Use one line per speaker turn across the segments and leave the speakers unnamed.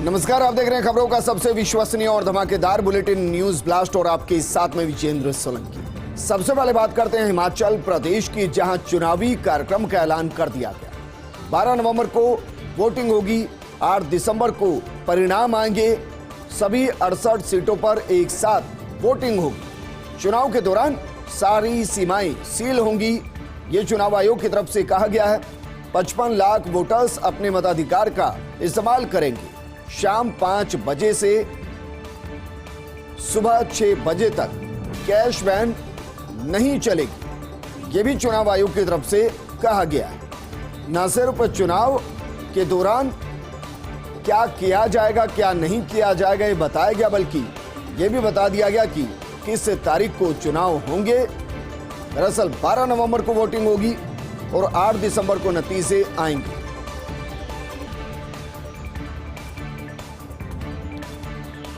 नमस्कार, आप देख रहे हैं खबरों का सबसे विश्वसनीय और धमाकेदार बुलेटिन न्यूज ब्लास्ट और आपके साथ में विजेंद्र सोलंकी। सबसे पहले बात करते हैं हिमाचल प्रदेश की, जहां चुनावी कार्यक्रम का ऐलान कर दिया गया। 12 नवंबर को वोटिंग होगी, 8 दिसंबर को परिणाम आएंगे। सभी 68 सीटों पर एक साथ वोटिंग होगी। चुनाव के दौरान सारी सीमाएं सील होंगी, ये चुनाव आयोग की तरफ से कहा गया है। 55 लाख वोटर्स अपने मताधिकार का इस्तेमाल करेंगे। शाम 5 बजे से सुबह 6 बजे तक कैश वैन नहीं चलेगी, यह भी चुनाव आयोग की तरफ से कहा गया है। न सिर्फ चुनाव के दौरान क्या किया जाएगा क्या नहीं किया जाएगा ये बताया गया, बल्कि यह भी बता दिया गया कि किस तारीख को चुनाव होंगे। दरअसल 12 नवंबर को वोटिंग होगी और 8 दिसंबर को नतीजे आएंगे।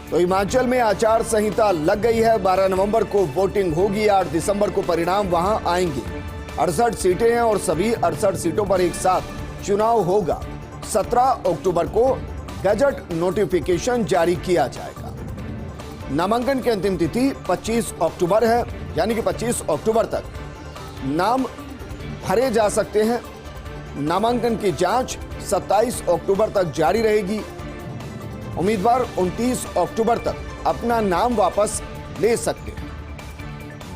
तो हिमाचल में आचार संहिता लग गई है। 12 नवंबर को वोटिंग होगी, 8 दिसंबर को परिणाम वहां आएंगे। 68 सीटें हैं और सभी 68 सीटों पर एक साथ चुनाव होगा। 17 अक्टूबर को गजट नोटिफिकेशन जारी किया जाएगा। नामांकन की अंतिम तिथि 25 अक्टूबर है, यानी कि 25 अक्टूबर तक नाम भरे जा सकते हैं। नामांकन की जांच 27 अक्टूबर तक जारी रहेगी। उम्मीदवार 29 अक्टूबर तक अपना नाम वापस ले सकते हैं।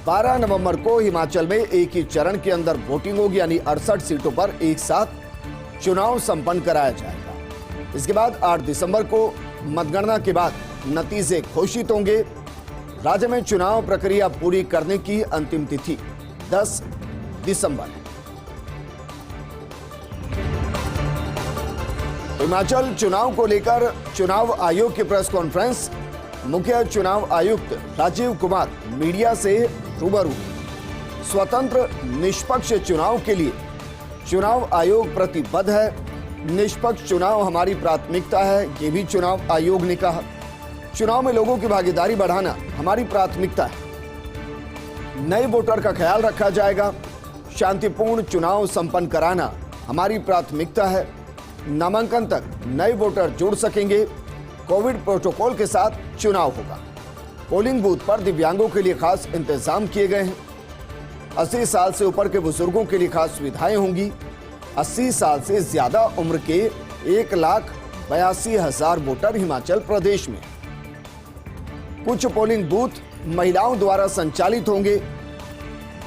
12 नवंबर को हिमाचल में एक ही चरण के अंदर वोटिंग होगी, यानी 68 सीटों पर एक साथ चुनाव संपन्न कराया जाएगा। इसके बाद 8 दिसंबर को मतगणना के बाद नतीजे घोषित होंगे। राज्य में चुनाव प्रक्रिया पूरी करने की अंतिम तिथि 10 दिसंबर है। हिमाचल चुनाव को लेकर चुनाव आयोग की प्रेस कॉन्फ्रेंस। मुख्य चुनाव आयुक्त राजीव कुमार मीडिया से रूबरू। स्वतंत्र निष्पक्ष चुनाव के लिए चुनाव आयोग प्रतिबद्ध है। निष्पक्ष चुनाव हमारी प्राथमिकता है, ये भी चुनाव आयोग ने कहा। चुनाव में लोगों की भागीदारी बढ़ाना हमारी प्राथमिकता है। नए वोटर का ख्याल रखा जाएगा। शांतिपूर्ण चुनाव संपन्न कराना हमारी प्राथमिकता है। नामांकन तक नए वोटर जुड़ सकेंगे। कोविड प्रोटोकॉल के साथ चुनाव होगा। पोलिंग बूथ पर दिव्यांगों के लिए खास इंतजाम किए गए हैं। 80 साल से ऊपर के बुजुर्गों के लिए खास सुविधाएं होंगी। 80 साल से ज्यादा उम्र के 1,82,000 वोटर हिमाचल प्रदेश में। कुछ पोलिंग बूथ महिलाओं द्वारा संचालित होंगे।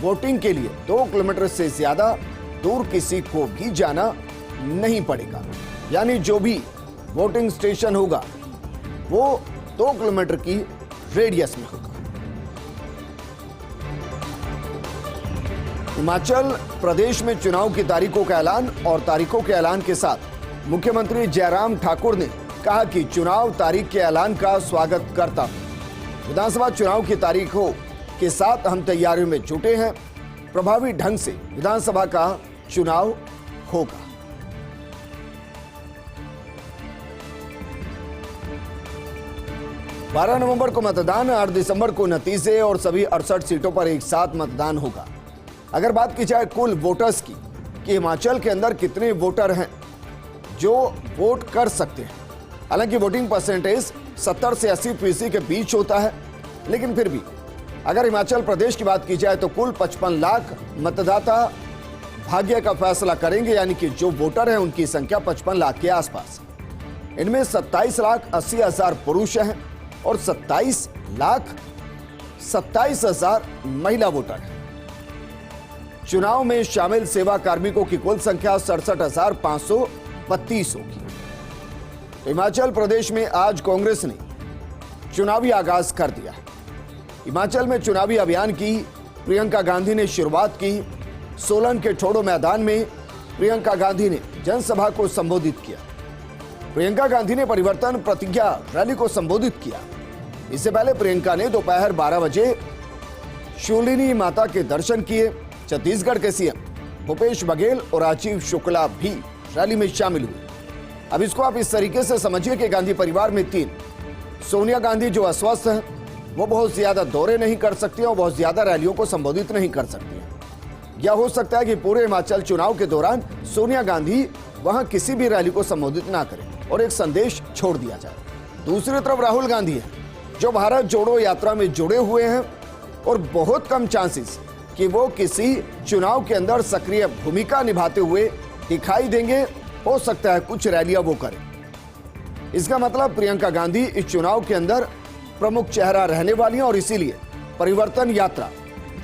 वोटिंग के लिए 2 किलोमीटर से ज्यादा दूर किसी को भी जाना नहीं पड़ेगा, यानी जो भी वोटिंग स्टेशन होगा वो 2 किलोमीटर की रेडियस में होगा। हिमाचल प्रदेश में चुनाव की तारीखों का ऐलान और तारीखों के ऐलान के साथ मुख्यमंत्री जयराम ठाकुर ने कहा कि चुनाव तारीख के ऐलान का स्वागत करता हूं। विधानसभा चुनाव की तारीखों के साथ हम तैयारियों में जुटे हैं। प्रभावी ढंग से विधानसभा का चुनाव होगा। बारह नवंबर को मतदान, 8 दिसंबर को नतीजे और सभी 68 सीटों पर एक साथ मतदान होगा। अगर बात की जाए कुल वोटर्स की कि हिमाचल के अंदर कितने वोटर हैं जो वोट कर सकते हैं, हालांकि वोटिंग परसेंटेज 70 से 80% के बीच होता है, लेकिन फिर भी अगर हिमाचल प्रदेश की बात की जाए तो कुल 55 लाख मतदाता भाग्य का फैसला करेंगे, यानी कि जो वोटर हैं उनकी संख्या 55 लाख के आसपास। इनमें 27,80,000 पुरुष हैं और 27,27,000 महिला वोटर हैं। चुनाव में शामिल सेवा कार्मिकों की कुल संख्या 67,532 होगी। हिमाचल प्रदेश में आज कांग्रेस ने चुनावी आगाज कर दिया है। हिमाचल में चुनावी अभियान की प्रियंका गांधी ने शुरुआत की। सोलन के ठोडो मैदान में प्रियंका गांधी ने जनसभा को संबोधित किया। प्रियंका गांधी ने परिवर्तन प्रतिज्ञा रैली को संबोधित किया। इससे पहले प्रियंका ने दोपहर 12 बजे शूलिनी माता के दर्शन किए। छत्तीसगढ़ के सीएम भूपेश बघेल और राजीव शुक्ला भी रैली में शामिल हुए। अब इसको आप इस तरीके से समझिए कि गांधी परिवार में 3 सोनिया गांधी जो अस्वस्थ हैं, वो बहुत ज्यादा दौरे नहीं कर सकती और बहुत ज्यादा रैलियों को संबोधित नहीं कर सकती हैं। या हो सकता है कि पूरे हिमाचल चुनाव के दौरान सोनिया गांधी वहां किसी भी रैली को संबोधित ना करें और एक संदेश छोड़ दिया जाए। दूसरी तरफ राहुल गांधी है, जो भारत जोड़ो यात्रा में जुड़े हुए हैं और बहुत कम चांसेस कि वो किसी चुनाव के अंदर सक्रिय भूमिका निभाते हुए दिखाई देंगे। हो सकता है कुछ रैलियां वो करें। इसका मतलब प्रियंका गांधी इस चुनाव के अंदर प्रमुख चेहरा रहने वाली हैं और इसीलिए परिवर्तन यात्रा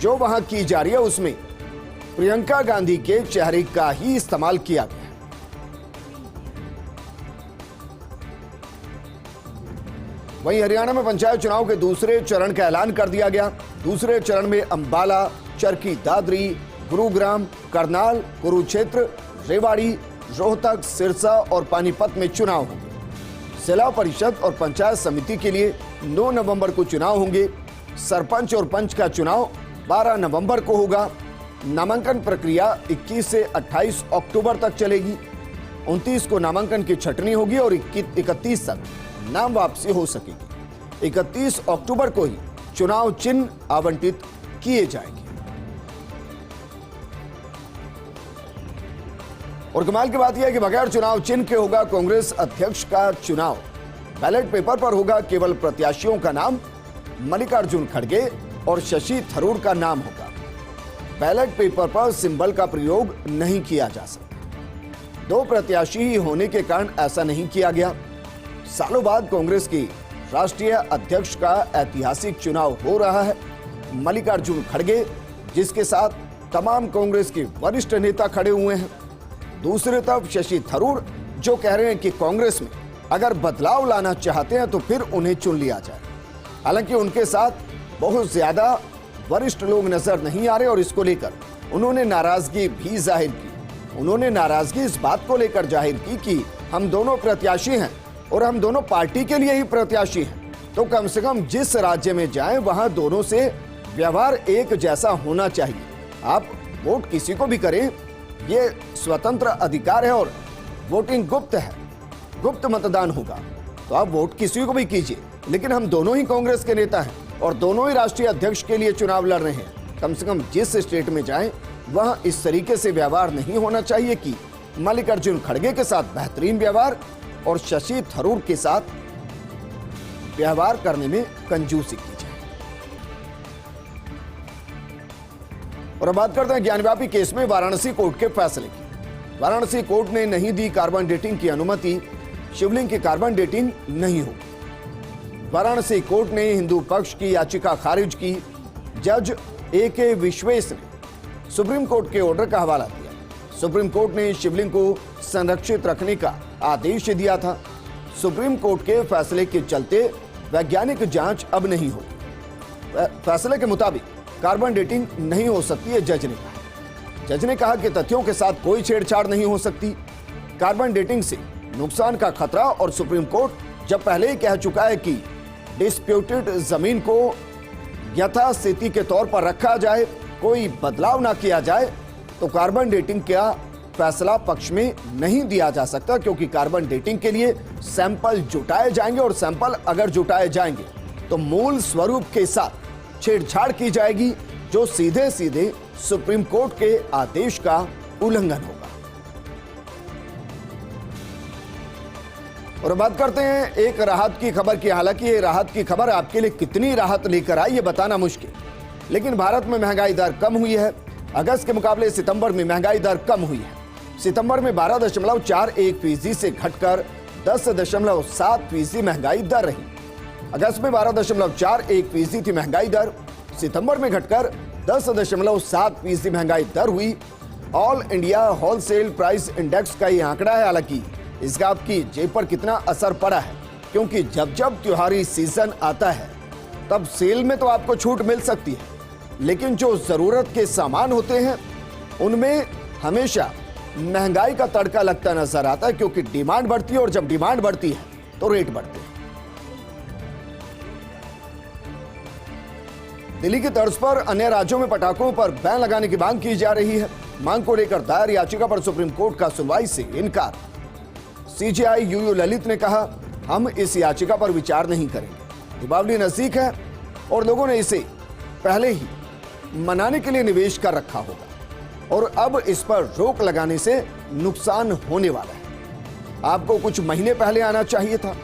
जो वहां की जा रही है उसमें प्रियंका गांधी के चेहरे का ही इस्तेमाल किया गया है। वहीं हरियाणा में पंचायत चुनाव के दूसरे चरण का ऐलान कर दिया गया। दूसरे चरण में अंबाला, चरखी दादरी, गुरुग्राम, करनाल, कुरुक्षेत्र, रेवाड़ी, रोहतक, सिरसा और पानीपत में चुनाव होंगे। जिला परिषद और पंचायत समिति के लिए 9 नवंबर को चुनाव होंगे। सरपंच और पंच का चुनाव 12 नवंबर को होगा। नामांकन प्रक्रिया 21 से 28 अक्टूबर तक चलेगी। 29 को नामांकन की छटनी होगी और 31 तक नाम वापसी हो सकेगी। 31 अक्टूबर को ही चुनाव चिन्ह आवंटित किए जाएंगे। और कमाल की बात यह है कि बगैर चुनाव चिन्ह के होगा कांग्रेस अध्यक्ष का चुनाव। बैलेट पेपर पर होगा केवल प्रत्याशियों का नाम। मल्लिकार्जुन खड़गे और शशि थरूर का नाम होगा। बैलेट पेपर पर सिंबल का प्रयोग नहीं किया जा सकता। 2 प्रत्याशी ही होने के कारण ऐसा नहीं किया गया। सालों बाद कांग्रेस की राष्ट्रीय अध्यक्ष का ऐतिहासिक चुनाव हो रहा है। मल्लिकार्जुन खड़गे, जिसके साथ तमाम कांग्रेस के वरिष्ठ नेता खड़े हुए हैं। दूसरी तरफ शशि थरूर, जो कह रहे हैं कि कांग्रेस में अगर बदलाव लाना चाहते हैं तो फिर उन्हें चुन लिया जाए। हालांकि उनके साथ बहुत ज्यादा वरिष्ठ लोग नजर नहीं आ रहे और इसको लेकर उन्होंने नाराजगी भी जाहिर की। उन्होंने नाराजगी इस बात को लेकर जाहिर की कि हम दोनों प्रत्याशी हैं और हम दोनों पार्टी के लिए ही प्रत्याशी हैं, तो कम से कम जिस राज्य में जाएं वहां दोनों से व्यवहार एक जैसा होना चाहिए। आप वोट किसी को भी करें, ये स्वतंत्र अधिकार है और वोटिंग गुप्त है, गुप्त मतदान होगा, तो आप वोट किसी को भी कीजिए। लेकिन हम दोनों ही कांग्रेस के नेता हैं और दोनों ही राष्ट्रीय अध्यक्ष के लिए चुनाव लड़ रहे हैं। कम से कम जिस स्टेट में जाएं वहां इस तरीके से व्यवहार नहीं होना चाहिए कि मल्लिकार्जुन खड़गे के साथ बेहतरीन व्यवहार और शशि थरूर के साथ व्यवहार करने में कंजूसी की जाए। और अब बात करते हैं ज्ञानव्यापी केस में वाराणसी कोर्ट के फैसले की। वाराणसी कोर्ट ने नहीं दी कार्बन डेटिंग की अनुमति। शिवलिंग की कार्बन डेटिंग नहीं होगी। वाराणसी कोर्ट ने हिंदू पक्ष की याचिका खारिज की। जज A.K. विश्वेश ने सुप्रीम कोर्ट के ऑर्डर का हवाला दिया। सुप्रीम कोर्ट ने शिवलिंग को संरक्षित रखने का आदेश दिया था। सुप्रीम कोर्ट के फैसले के चलते वैज्ञानिक जांच अब नहीं होगी। फैसले के मुताबिक कार्बन डेटिंग नहीं हो सकती है, जज ने कहा। जज ने कहा कि तथ्यों के साथ कोई छेड़छाड़ नहीं हो सकती। कार्बन डेटिंग से नुकसान का खतरा, और सुप्रीम कोर्ट जब पहले ही कह चुका है कि डिस्प्यूटेड जमीन को यथास्थिति के तौर पर रखा जाए, कोई बदलाव ना किया जाए, तो कार्बन डेटिंग का फैसला पक्ष में नहीं दिया जा सकता, क्योंकि कार्बन डेटिंग के लिए सैंपल जुटाए जाएंगे और सैंपल अगर जुटाए जाएंगे तो मूल स्वरूप के साथ छेड़छाड़ की जाएगी, जो सीधे सीधे सुप्रीम कोर्ट के आदेश का उल्लंघन होगा। और बात करते हैं एक राहत की खबर की। हालांकि ये राहत की खबर आपके लिए कितनी राहत लेकर आई ये बताना मुश्किल, लेकिन भारत में महंगाई दर कम हुई है। अगस्त के मुकाबले सितंबर में महंगाई दर कम हुई है। सितंबर में 12.41% से घटकर 10.7% महंगाई दर रही। अगस्त में 12.41% थी महंगाई दर, सितंबर में घटकर 10.7% महंगाई दर हुई। All India wholesale price index का ये आंकड़ा है। हालांकि इसका आपकी जेब पर कितना असर पड़ा है, क्योंकि जब जब त्योहारी सीजन आता है तब सेल में तो आपको छूट मिल सकती है, लेकिन जो जरूरत के सामान होते हैं उनमें हमेशा महंगाई का तड़का लगता नजर आता है, क्योंकि डिमांड बढ़ती है और जब डिमांड बढ़ती है तो रेट बढ़ते हैं। दिल्ली की तर्ज पर अन्य राज्यों में पटाखों पर बैन लगाने की मांग की जा रही है। मांग को लेकर दायर याचिका पर सुप्रीम कोर्ट का सुनवाई से इनकार। सीजेआई यूयू ललित ने कहा, हम इस याचिका पर विचार नहीं करेंगे। दीपावली नजदीक है और लोगों ने इसे पहले ही मनाने के लिए निवेश कर रखा होगा। और अब इस पर रोक लगाने से नुकसान होने वाला है। आपको कुछ महीने पहले आना चाहिए था।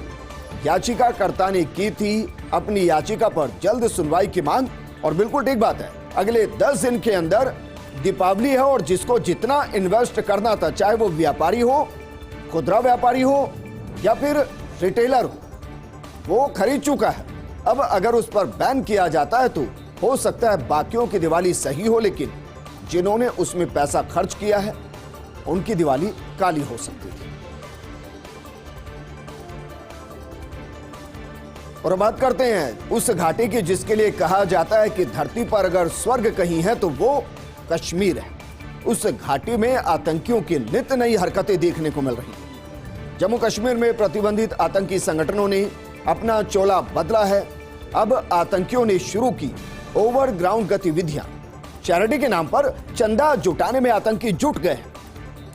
याचिकाकर्ता ने की थी अपनी याचिका पर जल्द सुनवाई की मांग, और बिल्कुल ठीक बात है, अगले 10 दिन के अंदर दीपावली है और जिसको जितना इन्वेस्ट करना था, चाहे वो व्यापारी हो, खुदरा व्यापारी हो या फिर रिटेलर हो, वो खरीद चुका है। अब अगर उस पर बैन किया जाता है तो हो सकता है बाकियों की दिवाली सही हो, लेकिन जिन्होंने उसमें पैसा खर्च किया है उनकी दिवाली काली हो सकती थी। और बात करते हैं उस घाटी की जिसके लिए कहा जाता है कि धरती पर अगर स्वर्ग कहीं है तो वो कश्मीर है। उस घाटी में आतंकियों की नित्य नई हरकतें देखने को मिल रही हैं। जम्मू कश्मीर में प्रतिबंधित आतंकी संगठनों ने अपना चोला बदला है। अब आतंकियों ने शुरू की ओवरग्राउंड गतिविधियां। चैरिटी के नाम पर चंदा जुटाने में आतंकी जुट गए।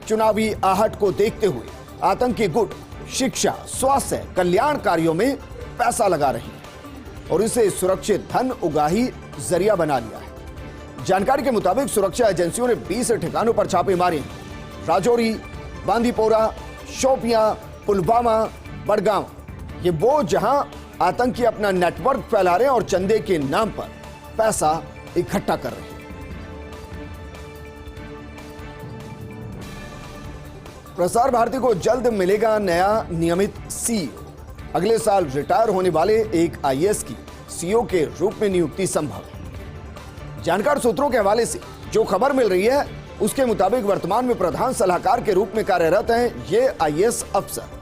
चुनावी आहट को देखते हुए आतंकी गुट शिक्षा, स्वास्थ्य, कल्याण कार्यों में पैसा लगा रही है और इसे सुरक्षित धन उगाही जरिया बना लिया है। जानकारी के मुताबिक सुरक्षा एजेंसियों ने 20 ठिकानों पर छापे मारे हैं। राजौरी, बांदीपोरा, शोपियां, पुलवामा, बड़गांव, ये वो जहां आतंकी अपना नेटवर्क फैला रहे हैं और चंदे के नाम पर पैसा इकट्ठा कर रहे हैं। प्रसार भारती को जल्द मिलेगा नया नियमित सीईओ। अगले साल रिटायर होने वाले एक आईएएस की सीईओ के रूप में नियुक्ति संभव है। जानकार सूत्रों के हवाले से जो खबर मिल रही है उसके मुताबिक वर्तमान में प्रधान सलाहकार के रूप में कार्यरत हैं ये आईएएस अफसर।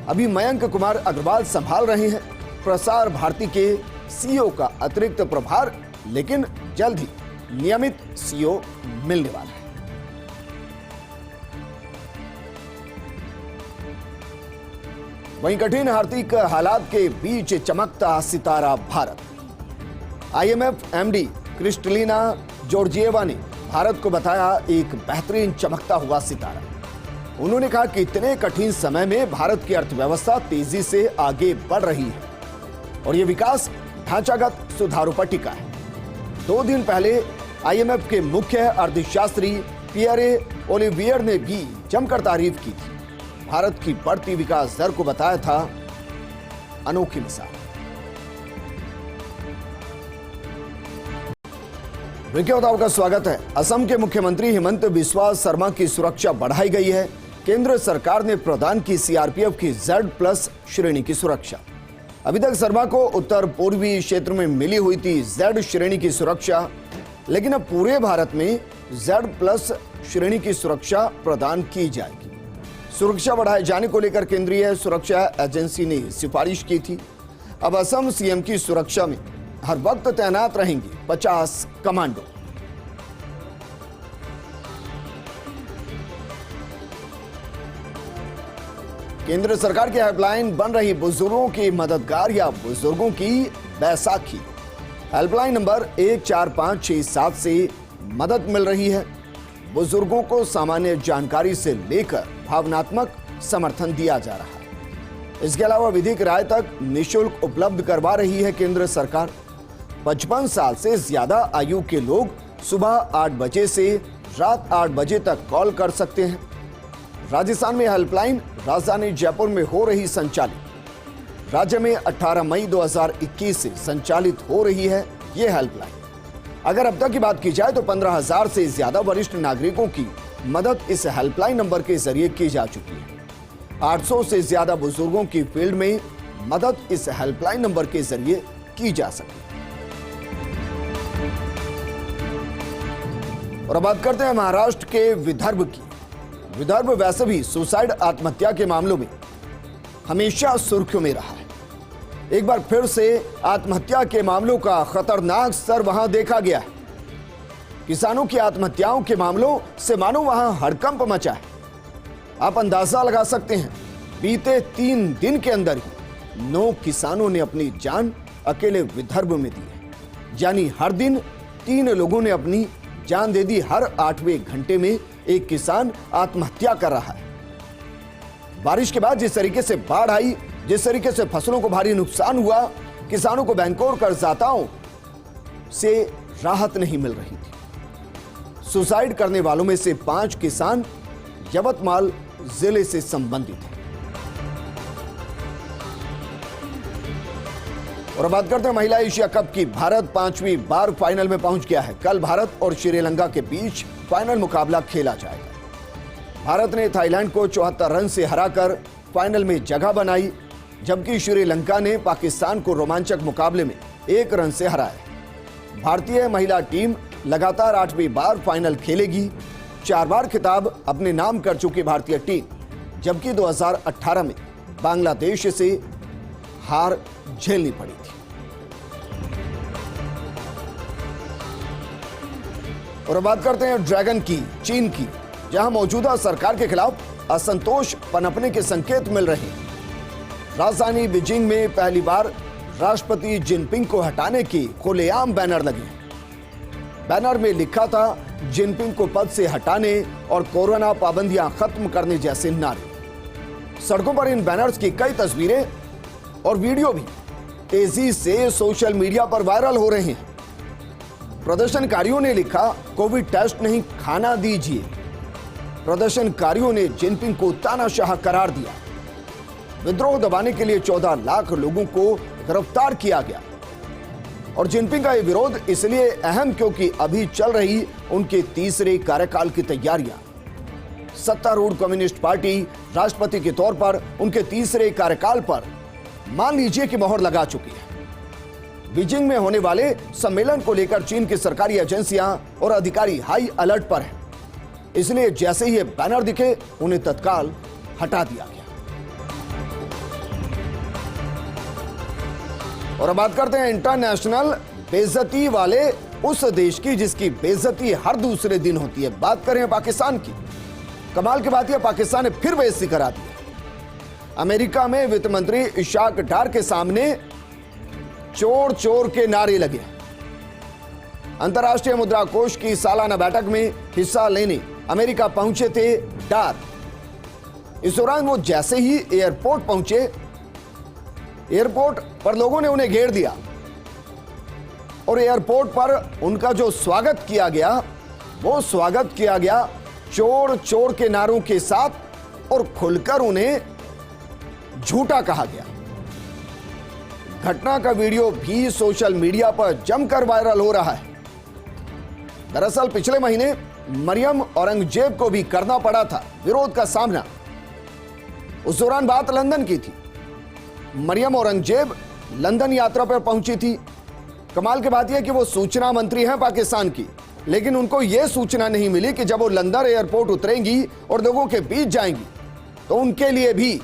अभी मयंक कुमार अग्रवाल संभाल रहे हैं प्रसार भारती के सीईओ का अतिरिक्त प्रभार, लेकिन जल्द ही नियमित सीईओ मिलने वाला है। वहीं कठिन आर्थिक हालात के बीच चमकता सितारा Bharat. IMF MD Kristalina Georgieva ने भारत को बताया एक बेहतरीन चमकता हुआ सितारा। उन्होंने कहा कि इतने कठिन समय में भारत की अर्थव्यवस्था तेजी से आगे बढ़ रही है और यह विकास ढांचागत सुधारों पर टिका है। 2 दिन पहले आईएमएफ के मुख्य अर्थशास्त्री पियरे ओलिवियर ने भी जमकर तारीफ की थी। भारत की बढ़ती विकास दर को बताया था अनोखी मिसाल। विज्ञापन का स्वागत है। असम के मुख्यमंत्री हिमंत बिस्वा शर्मा की सुरक्षा बढ़ाई गई है। केंद्र सरकार ने प्रदान की सीआरपीएफ की Z+ श्रेणी की सुरक्षा। अभी तक शर्मा को उत्तर पूर्वी क्षेत्र में मिली हुई थी Z श्रेणी की सुरक्षा, लेकिन अब पूरे भारत में Z+ श्रेणी की सुरक्षा प्रदान की जाएगी। सुरक्षा बढ़ाए जाने को लेकर केंद्रीय सुरक्षा एजेंसी ने सिफारिश की थी। अब असम सीएम की सुरक्षा में हर वक्त तैनात रहेंगे 50 कमांडो। केंद्र सरकार की हेल्पलाइन बन रही बुजुर्गों की मददगार या बुजुर्गों की बैसाखी। हेल्पलाइन नंबर 14567 से मदद मिल रही है। बुजुर्गों को सामान्य जानकारी से लेकर भावनात्मक समर्थन दिया जा रहा है। इसके अलावा विधिक राय तक निःशुल्क उपलब्ध करवा रही है केंद्र सरकार। 55 साल से ज्यादा आयु के लोग सुबह 8 बजे से रात 8 बजे तक कॉल कर सकते हैं। राजस्थान में हेल्पलाइन राजधानी जयपुर में हो रही संचालित। राज्य में 18 मई 2021 से संचालित हो रही है ये हेल्पलाइन। अगर अब तक की बात की जाए तो 15,000 से ज्यादा वरिष्ठ नागरिकों की मदद इस हेल्पलाइन नंबर के जरिए की जा चुकी है। 800 से ज्यादा बुजुर्गों की फील्ड में मदद इस हेल्पलाइन नंबर के जरिए की जा सके। और अब बात करते हैं महाराष्ट्र के विदर्भ की। विदर्भ वैसे भी सुसाइड आत्महत्या के मामलों में हमेशा सुर्खियों में रहा है। एक बार फिर से आत्महत्या के मामलों का खतरनाक स्तर वहां देखा गया है। किसानों की आत्महत्याओं के मामलों से मानो वहां हड़कंप मचा है। आप अंदाजा लगा सकते हैं, बीते 3 दिन के अंदर ही 9 किसानों ने अपनी जान अकेले विदर्भ में दी है। यानी हर दिन 3 लोगों ने अपनी जान दे दी। हर 8वें घंटे में एक किसान आत्महत्या कर रहा है। बारिश के बाद जिस तरीके से बाढ़ आई, जिस तरीके से फसलों को भारी नुकसान हुआ, किसानों को बैंकों और कर्जदाताओं से राहत नहीं मिल रही थी। सुसाइड करने वालों में से 5 किसान यवतमाल जिले से संबंधित हैं। और बात करते हैं महिला एशिया कप की। भारत 5वीं बार फाइनल में पहुंच गया है। कल भारत और श्रीलंका के बीच फाइनल मुकाबला खेला जाएगा। भारत ने थाईलैंड को 74 रन से हराकर फाइनल में जगह बनाई, जबकि श्रीलंका ने पाकिस्तान को रोमांचक मुकाबले में 1 रन से हराया। भारतीय महिला टीम लगातार 8वीं बार फाइनल खेलेगी। 4 बार खिताब अपने नाम कर चुकी भारतीय टीम, जबकि 2018 में बांग्लादेश से हार झेलनी पड़ी थी। और बात करते हैं ड्रैगन की, चीन की, जहां मौजूदा सरकार के खिलाफ असंतोष पनपने के संकेत मिल रहे हैं। राजधानी बीजिंग में पहली बार राष्ट्रपति जिनपिंग को हटाने के खुलेआम बैनर लगे। बैनर में लिखा था जिनपिंग को पद से हटाने और कोरोना पाबंदियां खत्म करने जैसे नारे। सड़कों पर इन बैनर्स की कई तस्वीरें और वीडियो भी तेजी से सोशल मीडिया पर वायरल हो रहे हैं। प्रदर्शनकारियों ने लिखा, कोविड टेस्ट नहीं, खाना दीजिए। प्रदर्शनकारियों ने जिनपिंग को तानाशाह करार दिया। विद्रोह दबाने के लिए 14 लाख लोगों को गिरफ्तार किया गया। और जिनपिंग का यह विरोध इसलिए अहम क्योंकि अभी चल रही उनके तीसरे कार्यकाल की तैयारियां। सत्तारूढ़ कम्युनिस्ट पार्टी राष्ट्रपति के तौर पर उनके तीसरे कार्यकाल पर मान लीजिए कि मोहर लगा चुकी है। बीजिंग में होने वाले सम्मेलन को लेकर चीन की सरकारी एजेंसियां और अधिकारी हाई अलर्ट पर हैं। इसलिए जैसे ही ये बैनर दिखे उन्हें तत्काल हटा दिया गया। और अब बात करते हैं इंटरनेशनल बेइज्जती वाले उस देश की जिसकी बेइज्जती हर दूसरे दिन होती है। बात करें पाकिस्तान की। कमाल की बात यह, पाकिस्तान ने फिर बेइज्जती करा दी। अमेरिका में वित्त मंत्री इशाक डार के सामने चोर चोर के नारे लगे। अंतर्राष्ट्रीय मुद्रा कोष की सालाना बैठक में हिस्सा लेने अमेरिका पहुंचे थे डार। इस दौरान वो जैसे ही एयरपोर्ट पहुंचे, एयरपोर्ट पर लोगों ने उन्हें घेर दिया और एयरपोर्ट पर उनका जो स्वागत किया गया, वो स्वागत किया गया चोर चोर के नारों के साथ और खुलकर उन्हें झूठा कहा गया। घटना का वीडियो भी सोशल मीडिया पर जमकर वायरल हो रहा है। दरअसल पिछले महीने मरियम औरंगजेब को भी करना पड़ा था विरोध का सामना। उस दौरान बात लंदन की थी। मरियम औरंगजेब लंदन यात्रा पर पहुंची थी। कमाल की बात यह कि वो सूचना मंत्री हैं पाकिस्तान की, लेकिन उनको यह सूचना नहीं मिली कि जब वो लंदन एयरपोर्ट उतरेंगी और लोगों के बीच जाएंगी तो उनके लिए भी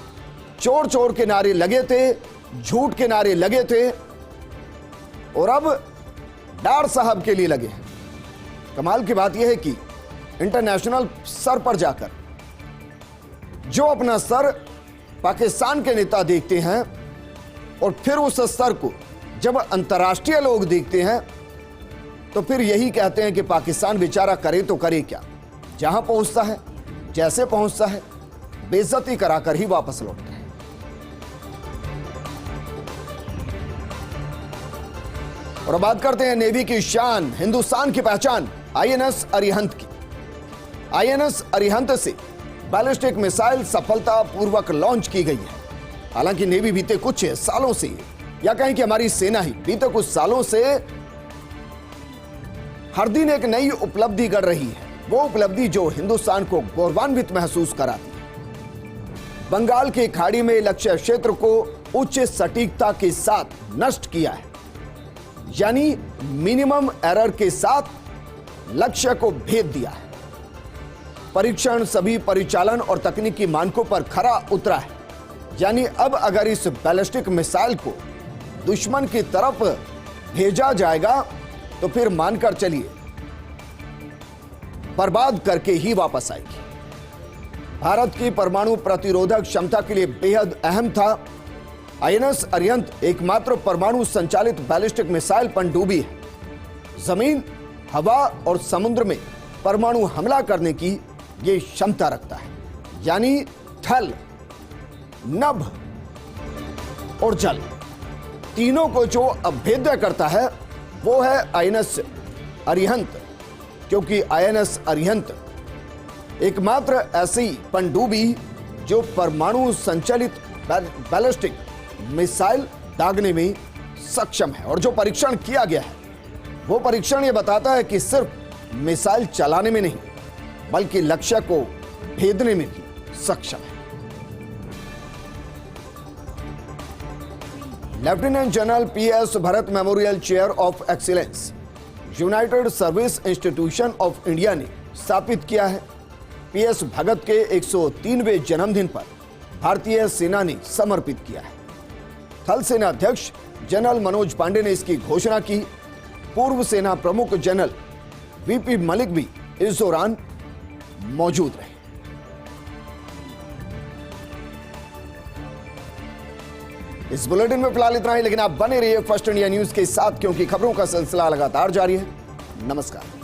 चोर चोर के नारे लगे थे, झूठ के नारे लगे थे और अब डार साहब के लिए लगे हैं। कमाल की बात यह है कि इंटरनेशनल स्तर पर जाकर जो अपना स्तर पाकिस्तान के नेता देखते हैं और फिर उस स्तर को जब अंतर्राष्ट्रीय लोग देखते हैं तो फिर यही कहते हैं कि पाकिस्तान बेचारा करे तो करे क्या। जहां पहुंचता है, जैसे पहुंचता है, बेइज्जती कराकर ही वापस लौटता है। और बात करते हैं नेवी की शान, हिंदुस्तान की पहचान आईएनएस अरिहंत की। आईएनएस अरिहंत से बैलिस्टिक मिसाइल सफलतापूर्वक लॉन्च की गई है। हालांकि नेवी बीते कुछ सालों से, या कहें कि हमारी सेना ही बीते कुछ सालों से हर दिन एक नई उपलब्धि कर रही है। वो उपलब्धि जो हिंदुस्तान को गौरवान्वित महसूस कराती है। बंगाल की खाड़ी में लक्ष्य क्षेत्र को उच्च सटीकता के साथ नष्ट किया है, यानी मिनिमम एरर के साथ लक्ष्य को भेद दिया है। परीक्षण सभी परिचालन और तकनीकी मानकों पर खरा उतरा है। यानी अब अगर इस बैलिस्टिक मिसाइल को दुश्मन की तरफ भेजा जाएगा तो फिर मानकर चलिए बर्बाद करके ही वापस आएगी। भारत की परमाणु प्रतिरोधक क्षमता के लिए बेहद अहम था। आईएनएस अरिहंत एकमात्र परमाणु संचालित बैलिस्टिक मिसाइल पनडुब्बी है। जमीन, हवा और समुद्र में परमाणु हमला करने की यह क्षमता रखता है, यानी थल, नभ और जल, तीनों को जो अभेद्य करता है वो है आईएनएस अरिहंत। क्योंकि INS अरिहंत एकमात्र ऐसी पनडुब्बी जो परमाणु संचालित बैलिस्टिक मिसाइल दागने में सक्षम है। और जो परीक्षण किया गया है वो परीक्षण ये बताता है कि सिर्फ मिसाइल चलाने में नहीं बल्कि लक्ष्य को भेदने में भी सक्षम है। Lieutenant general PS Bharat memorial chair of excellence United service institution of India ने स्थापित किया है। PS भगत के 103वें जन्मदिन पर भारतीय सेना ने समर्पित किया है। थल सेना अध्यक्ष जनरल मनोज पांडे ने इसकी घोषणा की। पूर्व सेना प्रमुख जनरल VP मलिक भी इस दौरान मौजूद रहे। इस बुलेटिन में फिलहाल इतना ही, लेकिन आप बने रहिए फर्स्ट इंडिया न्यूज के साथ क्योंकि खबरों का सिलसिला लगातार जारी है। नमस्कार।